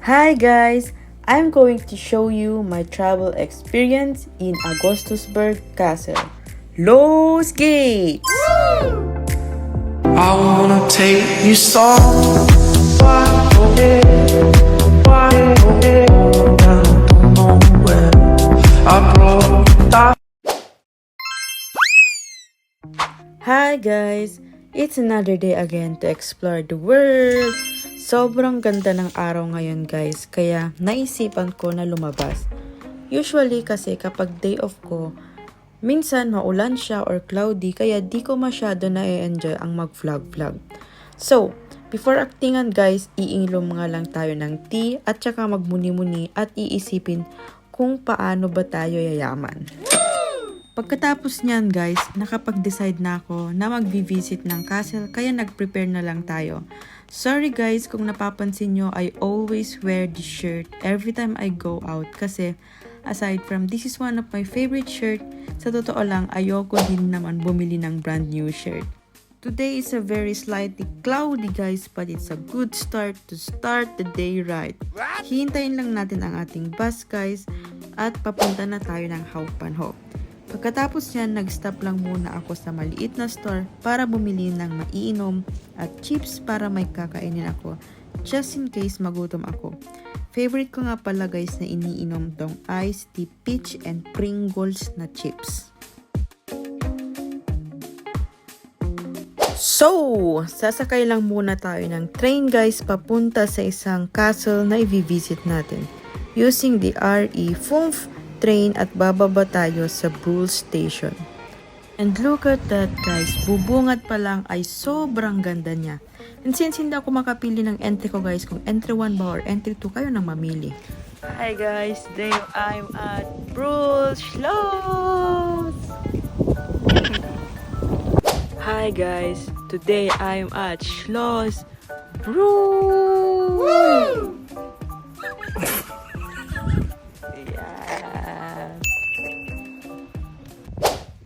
Hi guys! I'm going to show you my travel experience in Augustusburg Castle. Los Gates! I wanna take you soft. Hi guys! It's another day again to explore the world. Sobrang ganda ng araw ngayon guys, kaya naisipan ko na lumabas. Usually kasi kapag day off ko, minsan maulan siya or cloudy kaya di ko masyado na-enjoy ang mag-vlog. So, before actingan guys, iinglo nga lang tayo ng tea at saka magmuni-muni at iisipin kung paano ba tayo yayaman. Pagkatapos niyan guys, nakapag-decide na ako na mag-visit ng castle kaya nag-prepare na lang tayo. Sorry guys kung napapansin nyo, I always wear this shirt every time I go out kasi aside from this is one of my favorite shirt, sa totoo lang ayoko din naman bumili ng brand new shirt. Today is a very slightly cloudy guys, but it's a good start to start the day right. Hihintayin lang natin ang ating bus guys at papunta na tayo ng Haupanho. Pagkatapos yan, nag-stop lang muna ako sa maliit na store para bumili ng maiinom at chips para may kakainin ako just in case magutom ako. Favorite ko nga pala guys na iniinom tong iced tea peach and Pringles na chips. So, sasakay lang muna tayo ng train guys papunta sa isang castle na i-visit natin using the RE-FUNF train at bababa tayo sa Brule Station. And look at that guys, bubungat pa lang ay sobrang ganda niya. And since hindi ako makapili ng entry ko guys, kung entry 1 ba or entry 2, kayo nang mamili. Hi guys, today I'm at Brule Schloss! Hi guys, today I'm at Schloss Brule!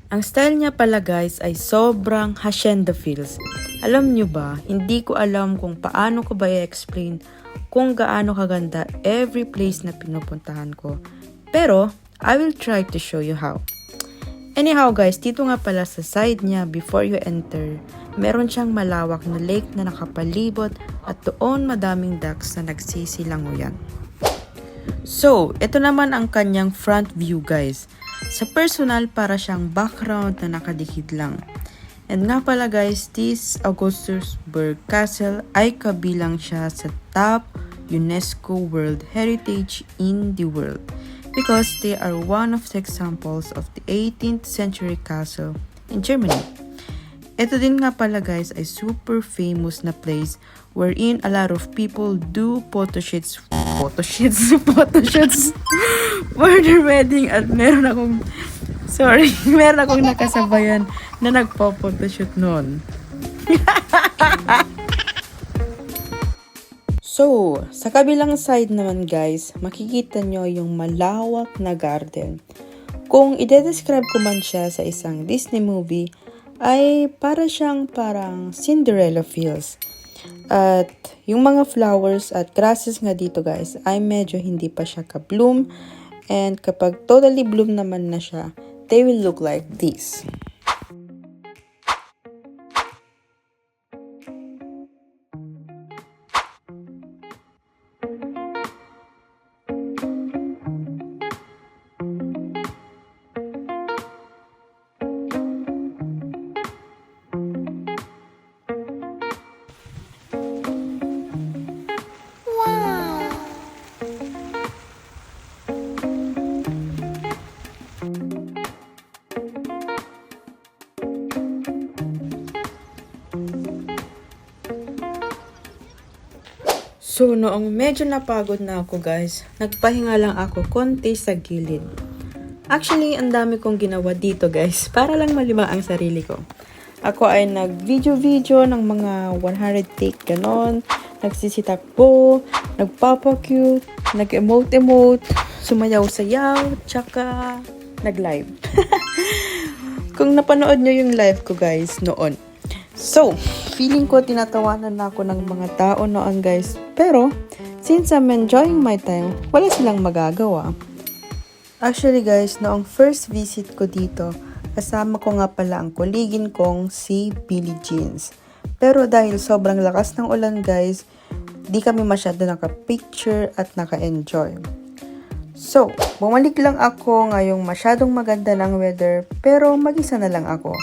Ang style niya pala guys ay sobrang hacienda feels. Alam nyo ba, hindi ko alam kung paano ko ba i-explain kung gaano kaganda every place na pinupuntahan ko. Pero, I will try to show you how. Anyhow guys, dito nga pala sa side niya before you enter, meron siyang malawak na lake na nakapalibot at doon madaming ducks na nagsisilanguyan. So, ito naman ang kanyang front view guys. Sa personal, para siyang background na nakadikit lang. And nga pala guys, this Augustusburg Castle ay kabilang siya sa top UNESCO World Heritage in the world because they are one of the examples of the 18th century castle in Germany. Ito din nga pala guys ay super famous na place wherein a lot of people do photoshoots for their wedding at meron akong nakasabayan na nagpo-photoshoot noon. So, sa kabilang side naman guys, makikita nyo yung malawak na garden. Kung i-describe ko man siya sa isang Disney movie, ay parang Cinderella feels. At yung mga flowers at grasses nga dito guys ay medyo hindi pa siya ka-bloom. And kapag totally bloom naman na siya, they will look like this. So, noong medyo napagod na ako guys, nagpahinga lang ako konti sa gilid. Actually, ang dami kong ginawa dito guys, para lang malibang ang sarili ko. Ako ay nag-video ng mga 100 take ganon, nagsisitakbo, nagpapacute, nag-emote, sumayaw-sayaw, tsaka nag-live. Kung napanood nyo yung live ko guys noon. So, feeling ko tinatawanan na ako ng mga tao noon guys. Pero, Since I'm enjoying my time, wala silang magagawa. Actually guys, noong first visit ko dito, kasama ko nga pala ang kuligin kong si Billie Jeans. Pero dahil sobrang lakas ng ulan guys, di kami masyado naka-picture at naka-enjoy. So, bumalik lang ako ngayong masyadong maganda ng weather pero mag-isa na lang ako.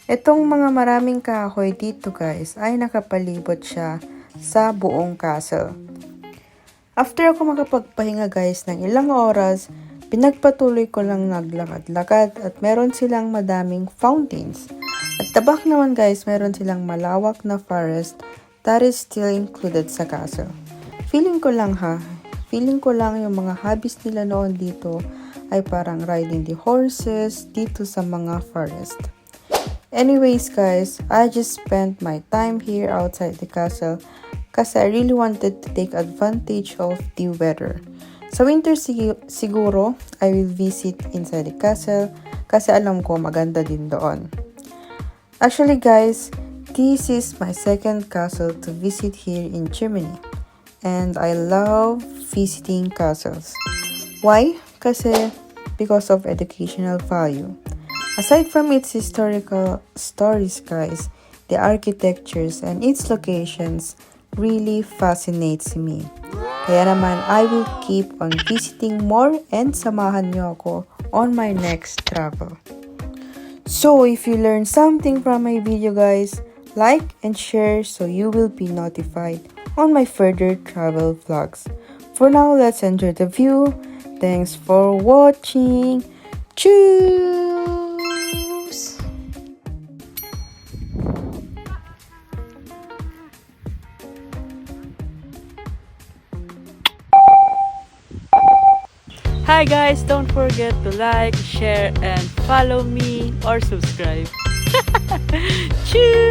Itong mga maraming kahoy dito guys ay nakapalibot siya sa buong castle. After ako makapagpahinga guys ng ilang oras, pinagpatuloy ko lang naglakad-lakad at meron silang madaming fountains. At tabak naman guys, meron silang malawak na forest that is still included sa castle. Feeling ko lang yung mga hobbies nila noon dito ay parang riding the horses dito sa mga forest. Anyways guys, I just spent my time here outside the castle kasi I really wanted to take advantage of the weather. Sa winter siguro, I will visit inside the castle kasi alam ko maganda din doon. Actually guys, this is my second castle to visit here in Germany. And I love visiting castles. Why? Because of educational value. Aside from its historical stories guys, the architectures and its locations really fascinates me. Kaya naman, I will keep on visiting more and samahan niyo ako on my next travel. So, if you learned something from my video guys, like and share so you will be notified on my further travel vlogs. For now, let's enjoy the view. Thanks for watching. Tschüss! Hi guys, don't forget to like, share, and follow me or subscribe. Cheers!